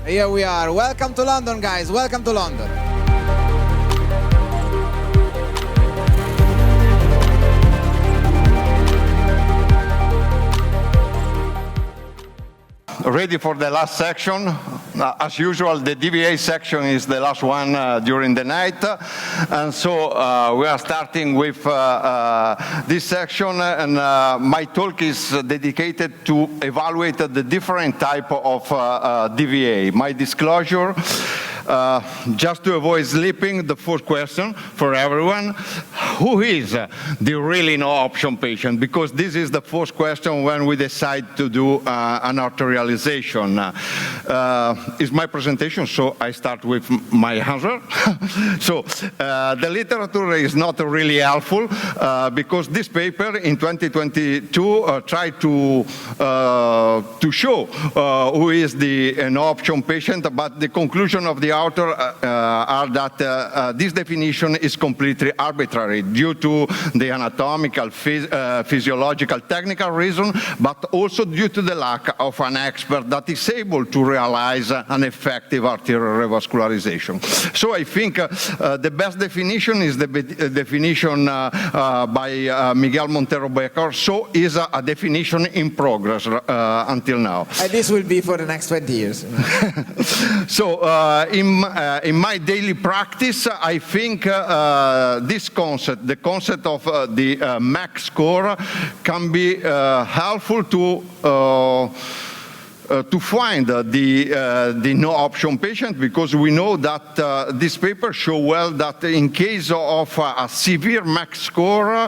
Here we are. Welcome to London, guys. Welcome to London. Ready for the last section. As usual, the DVA section is the last one during the night. And so we are starting with this section, and my talk is dedicated to evaluate the different type of DVA. My disclosure, just to avoid sleeping, the first question for everyone, who is the really no option patient? Because this is the first question when we decide to do an arterialization. Is my presentation, so I start with my answer. So the literature is not really helpful because this paper in 2022 tried to show who is the no option patient, but the conclusion of the author are that this definition is completely arbitrary due to the anatomical, physiological, technical reason, but also due to the lack of an expert that is able to realize an effective arterial revascularization. So I think the best definition is the definition by Miguel Montero Becker, so is a definition in progress until now. And this will be for the next 20 years. So in my daily practice, I think this concept, the concept of the MAC score, can be helpful to find the no option patient, because we know that this paper show well that in case of a severe MAC score,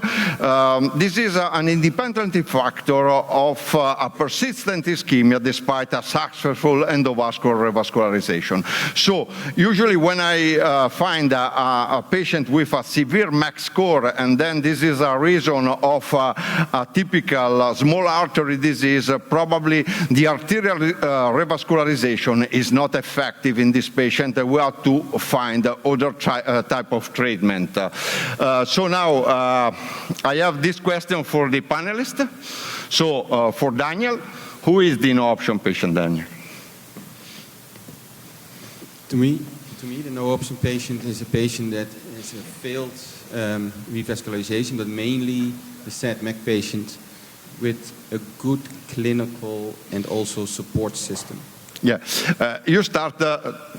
this is an independent factor of a persistent ischemia despite a successful endovascular revascularization. So usually when I find a patient with a severe MAC score, and then this is a reason of a typical small artery disease, probably the arterial revascularization is not effective in this patient. We have to find other type of treatment. So now I have this question for the panelists. So for Daniel, who is the no option patient, Daniel? To me, the no option patient is a patient that has a failed revascularization, but mainly the sad MAC patient with a good clinical and also support system. Yeah, you start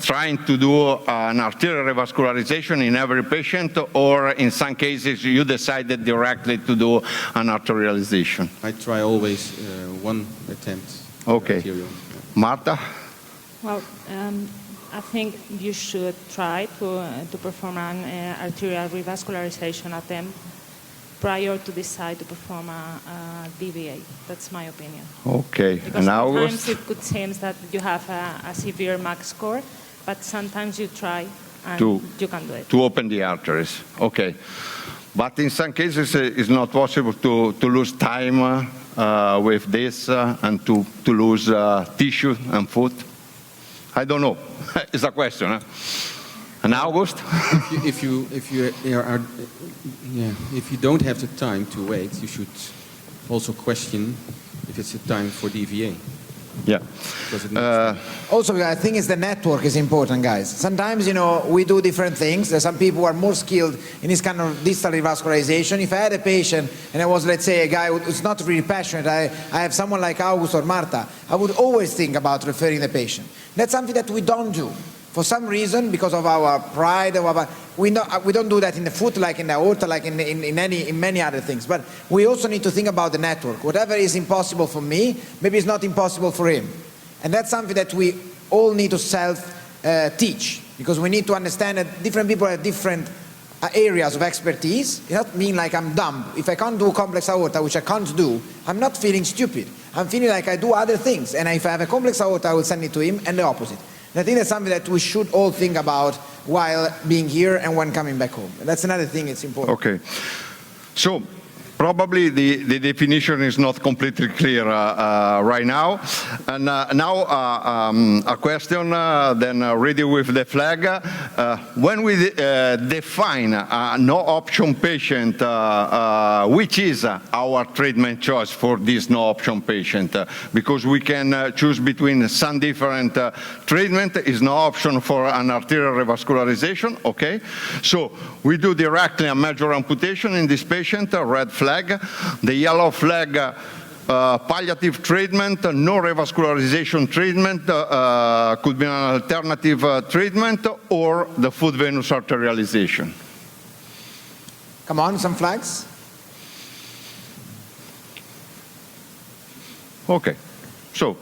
trying to do an arterial revascularization in every patient, or in some cases you decided directly to do an arterialization? I try always one attempt. Okay. Arterial. Marta? Well, I think you should try to perform an arterial revascularization attempt prior to decide to perform a DVA. That's my opinion. Okay. Because and sometimes it could seem that you have a severe MAC score, but sometimes you try and you can do it. To open the arteries. Okay. But in some cases it's not possible to lose time with this and to lose tissue and food. I don't know. It's a question. Huh? And August? If you don't have the time to wait, you should also question if it's a time for DVA. Yeah. Also, I think it's the network is important, guys. Sometimes, you know, we do different things. There's some people who are more skilled in this kind of distal revascularization. If I had a patient and I was, let's say, a guy who's not really passionate, I have someone like August or Marta, I would always think about referring the patient. That's something that we don't do. For some reason, because of our pride, we don't do that in the foot, like in the aorta, like in many other things. But we also need to think about the network. Whatever is impossible for me, maybe it's not impossible for him. And that's something that we all need to self-teach, because we need to understand that different people have different areas of expertise. It doesn't mean like I'm dumb. If I can't do complex aorta, which I can't do, I'm not feeling stupid. I'm feeling like I do other things. And if I have a complex aorta, I will send it to him, and the opposite. And I think that's something that we should all think about while being here and when coming back home. And that's another thing that's important. Okay. So Probably the definition is not completely clear right now. And now a question, then ready with the flag. When we define a no-option patient, which is our treatment choice for this no-option patient? Because we can choose between some different treatment. Is no option for an arterial revascularization, okay? So we do directly a major amputation in this patient, a red flag. The yellow flag, palliative treatment, no revascularization treatment, could be an alternative treatment, or the foot venous arterialization. Come on, some flags. Okay, so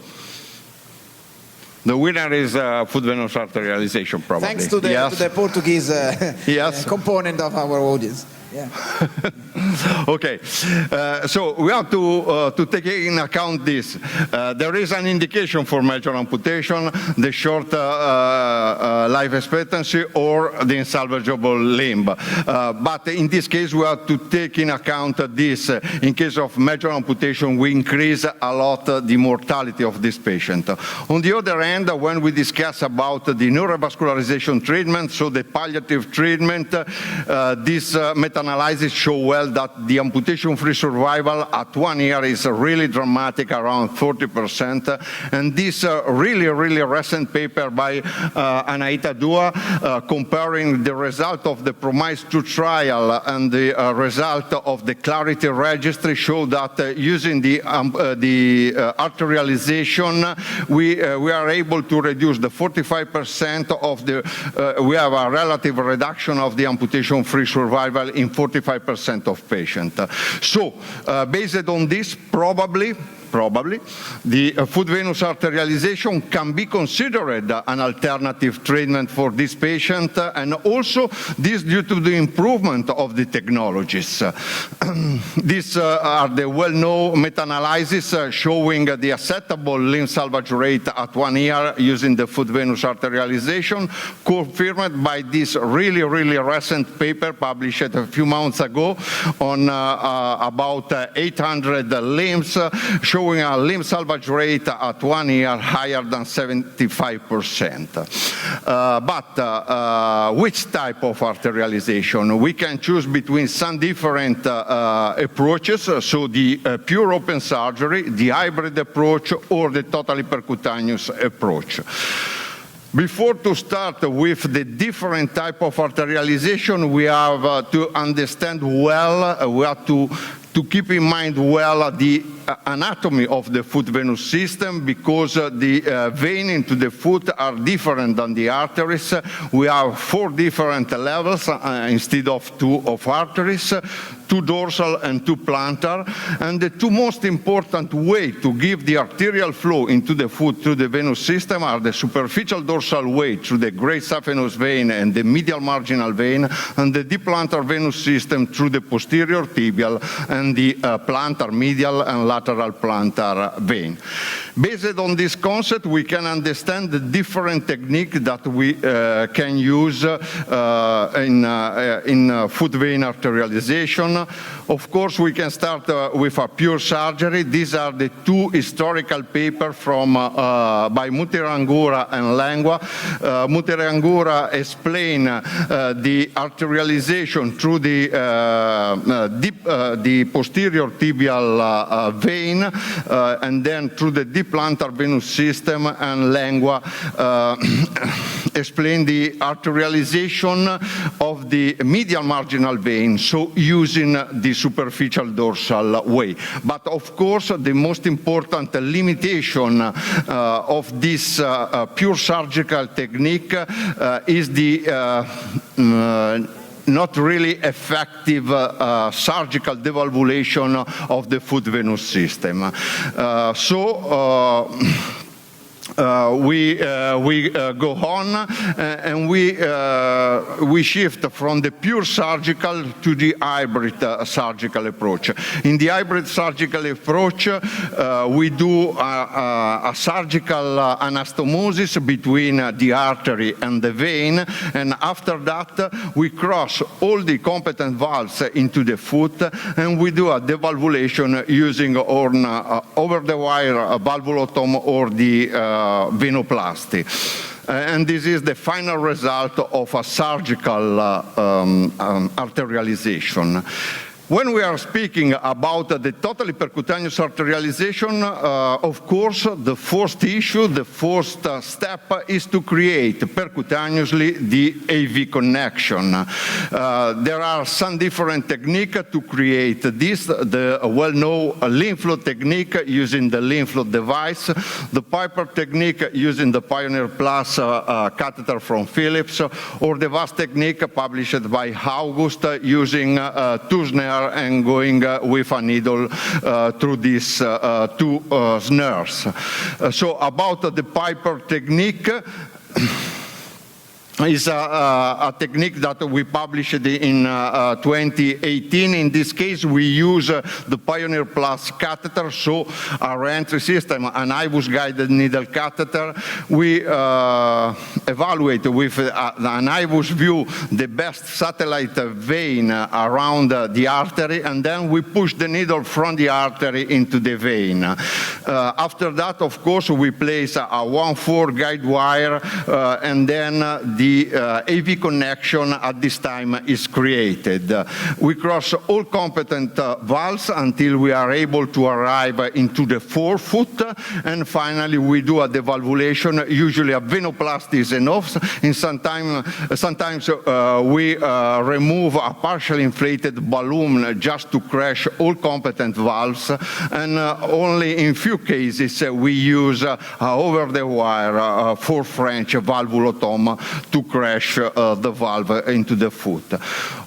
the winner is foot venous arterialization, probably. Thanks to the, yes. to the Portuguese yes. component of our audience. Yeah. Okay, so we have to take in account this. There is an indication for major amputation, the short life expectancy, or the insalvageable limb. But in this case, we have to take in account this. In case of major amputation, we increase a lot the mortality of this patient. On the other hand, when we discuss about the neurovascularization treatment, so the palliative treatment, this meta-analysis show well that the amputation-free survival at 1 year is really dramatic, around 40%. And this really recent paper by Anaita Dua comparing the result of the PROMISE-2 trial and the result of the Clarity registry show that using the arterialization, we are able to reduce the 45% of the, we have a relative reduction of the amputation-free survival in 45% of patients. So, based on this, probably the foot venous arterialization can be considered an alternative treatment for this patient, and also this due to the improvement of the technologies. These are the well-known meta-analysis showing the acceptable limb salvage rate at 1 year using the foot venous arterialization, confirmed by this really recent paper published a few months ago on about 800 limbs, showing a limb salvage rate at 1 year higher than 75%. But which type of arterialization? We can choose between some different approaches, so the pure open surgery, the hybrid approach, or the totally percutaneous approach. Before to start with the different type of arterialization, we have to understand well, we have to keep in mind well the anatomy of the foot venous system, because the veins into the foot are different than the arteries. We have 4 different levels instead of 2 of arteries, 2 dorsal and 2 plantar, and the 2 most important way to give the arterial flow into the foot through the venous system are the superficial dorsal way through the great saphenous vein and the medial marginal vein, and the deep plantar venous system through the posterior tibial and the plantar medial and lateral plantar vein. Based on this concept, we can understand the different techniques that we can use in foot vein arterialization. Of course, we can start with a pure surgery. These are the 2 historical papers from by Mutirangura and Lengua. Mutirangura explain the arterialization through the posterior tibial vein, and then through the deep plantar venous system, and Lengua explain the arterialization of the medial marginal vein, so using the superficial dorsal way. But of course, the most important limitation of this pure surgical technique is the not really effective surgical devalvulation of the foot venous system. we go on and we shift from the pure surgical to the hybrid surgical approach. In the hybrid surgical approach, we do a surgical anastomosis between the artery and the vein, and after that we cross all the competent valves into the foot, and we do a devalvulation using over-the-wire valvulotomy or the venoplasty. And this is the final result of a surgical arterialization. When we are speaking about the totally percutaneous arterialization, of course, the first issue, the first step is to create percutaneously the AV connection. There are some different techniques to create this. The well-known lymph node technique using the lymph node device, the Piper technique using the Pioneer Plus catheter from Philips, or the VAS technique published by August using two snares and going with a needle through these two snares. So about the Piper technique, is a technique that we published in 2018. In this case, we use the Pioneer Plus catheter, so our entry system, an IVUS-guided needle catheter. We evaluate with an IVUS view the best satellite vein around the artery, and then we push the needle from the artery into the vein. After that, of course, we place a 1/4 guide wire, and then the AV connection at this time is created. We cross all competent valves until we are able to arrive into the forefoot, and finally we do a devalvulation. Usually a venoplasty is enough. Sometimes we remove a partially inflated balloon just to crash all competent valves, and only in few cases we use over-the-wire for French valvulotomy to crash the valve into the foot.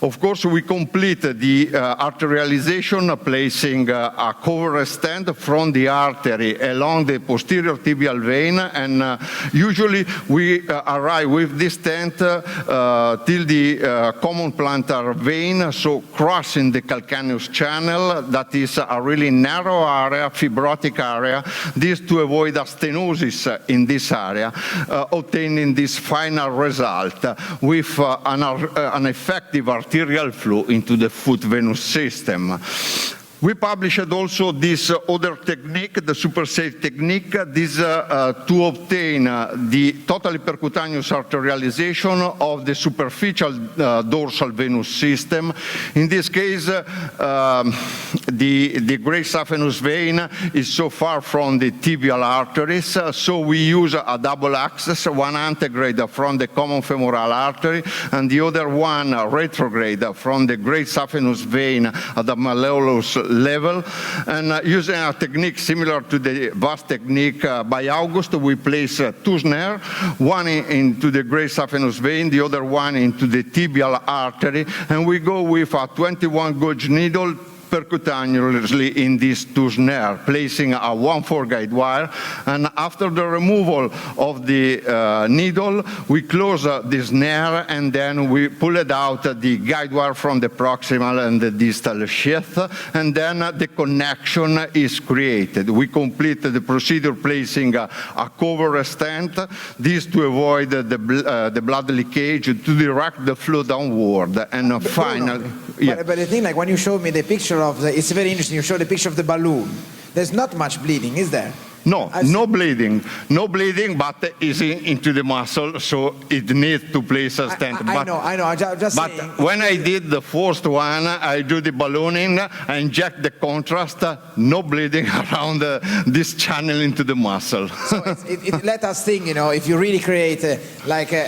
Of course, we complete the arterialization placing a cover stent from the artery along the posterior tibial vein, and usually we arrive with this stent till the common plantar vein, so crossing the calcaneus channel. That is a really narrow area, fibrotic area, this to avoid a stenosis in this area, obtaining this final result with an effective arterial flow into the foot venous system. We published also this other technique, the SuperSaVe technique, this to obtain the totally percutaneous arterialization of the superficial dorsal venous system. In this case, the great saphenous vein is so far from the tibial arteries, so we use a double access, one antegrade from the common femoral artery, and the other one retrograde from the great saphenous vein at the malleolus level, and using a technique similar to the VAS technique by August, we place two snares, one into the great saphenous vein, the other one into the tibial artery, and we go with a 21 gauge needle percutaneously in these two snares, placing a 1/4 guide wire, and after the removal of the needle, we close the snare, and then we pull it out the guide wire from the proximal and the distal sheath, and then the connection is created. We complete the procedure placing a cover stent, this to avoid the blood leakage, to direct the flow downward, and finally... But the thing, like when you showed me the picture of the, it's very interesting, you showed the picture of the balloon. There's not much bleeding, is there? No, no bleeding, but it's into the muscle, so it needs to place a stent. I know, I'm just but saying. When I did the first one, I do the ballooning, I inject the contrast, no bleeding around this channel into the muscle. So it let us think, you know, if you really create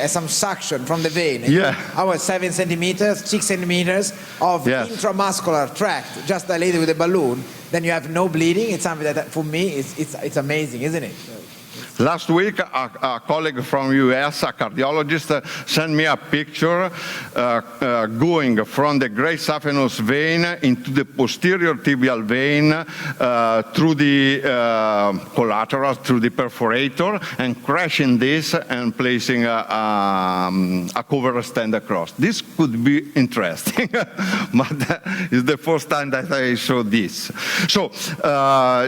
some suction from the vein, yeah. 7 centimeters, 6 centimeters of intramuscular tract, just dilated with a balloon, then you have no bleeding. It's something that, for me, it's amazing, isn't it? Last week, a colleague from US, a cardiologist, sent me a picture going from the great saphenous vein into the posterior tibial vein through the collateral, through the perforator, and crashing this and placing a cover stent across. This could be interesting, but it's the first time that I saw this. So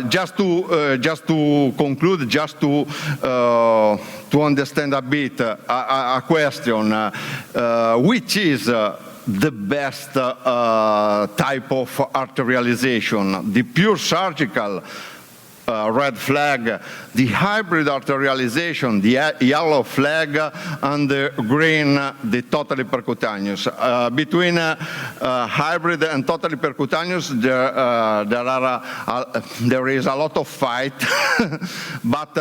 just to conclude, just to understand a bit, a question, which is the best type of arterialization? The pure surgical red flag, the hybrid arterialization, the yellow flag, and the green, the totally percutaneous. Between hybrid and totally percutaneous, there is a lot of fight, but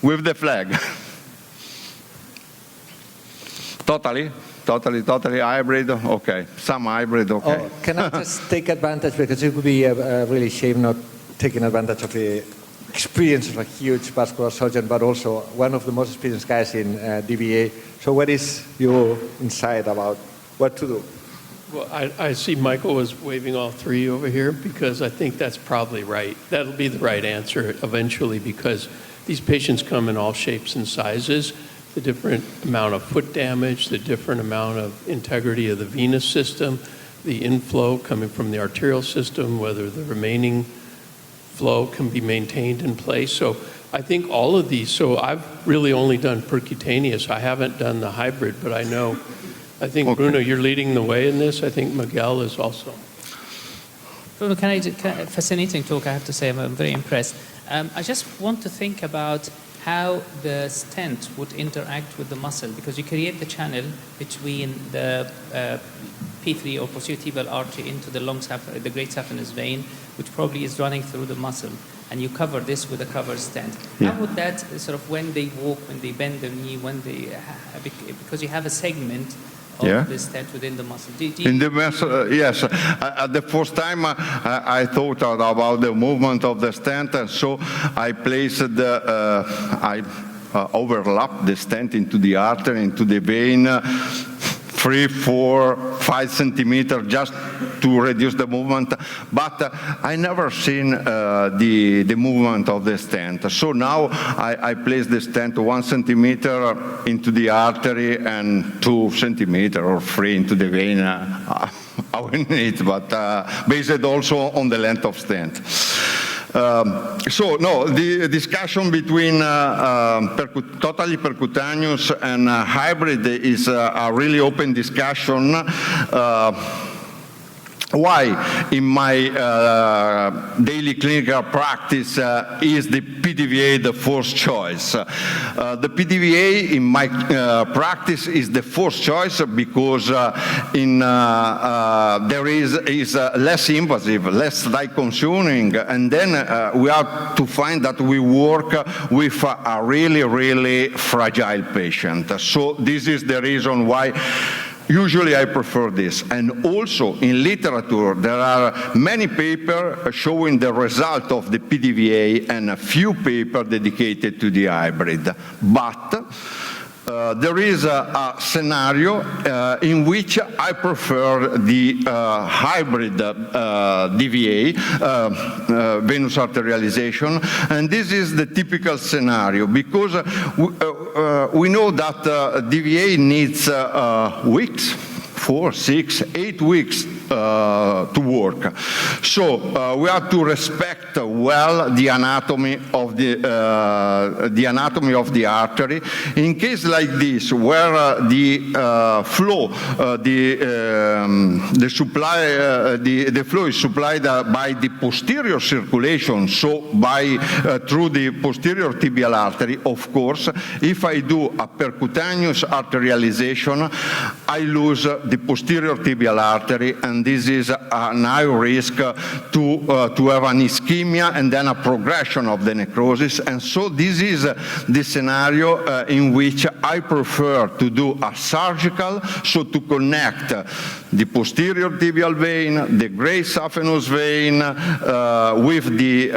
with the flag. Totally hybrid, okay. Some hybrid, okay. Oh, can I just take advantage, because it would be a really shame not taking advantage of the experience of a huge vascular surgeon, but also one of the most experienced guys in DVA. So what is your insight about what to do? Well, I see Michael was waving all three over here, because I think that's probably right. That'll be the right answer eventually, because these patients come in all shapes and sizes. The different amount of foot damage, the different amount of integrity of the venous system, the inflow coming from the arterial system, whether the remaining flow can be maintained in place. So I think all of these, so I've really only done percutaneous. I haven't done the hybrid, but I think, okay. Bruno, you're leading the way in this. I think Miguel is also. Bruno, fascinating talk, I have to say. I'm very impressed. I just want to think about how the stent would interact with the muscle, because you create the channel between the P3 or posterior tibial artery into the the great saphenous vein, which probably is running through the muscle, and you cover this with a cover stent. Yeah. How would that sort of, when they walk, when they bend their knee, when they, because you have a segment of the stent within the muscle. In the muscle, yes. At the first time, I thought about the movement of the stent, and so I placed I overlapped the stent into the artery, into the vein, 3, 4, 5 centimeters, just to reduce the movement. But I never seen the movement of the stent. So now I place the stent 1 centimeter into the artery and 2 centimeters or 3 into the vein. I will need, but based also on the length of stent. So, no, the discussion between totally percutaneous and hybrid is a really open discussion. Why, in my daily clinical practice, is the PDVA the first choice? The PDVA in my practice is the first choice because there is less invasive, less time-consuming, and then we have to find that we work with a really, really fragile patient. So this is the reason why usually I prefer this. And also in literature, there are many papers showing the result of the PDVA and a few papers dedicated to the hybrid. But there is a scenario in which I prefer the hybrid DVA, venous arterialization, and this is the typical scenario because we know that DVA needs weeks, 4, 6, 8 weeks to work. So we have to respect well the anatomy of the artery. In case like this, where the flow, the supply, the flow is supplied by the posterior circulation, so by through the posterior tibial artery. Of course, if I do a percutaneous arterialization, I lose the posterior tibial artery, and this is a high risk to have an ischemia and then a progression of the necrosis. And so this is the scenario in which I prefer to do a surgical, so to connect the posterior tibial vein, the gray saphenous vein with the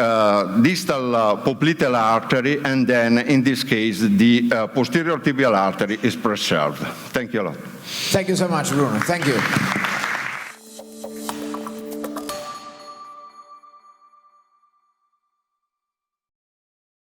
distal popliteal artery, and then in this case the posterior tibial artery is preserved. Thank you a lot. Thank you so much, Bruno. Thank you.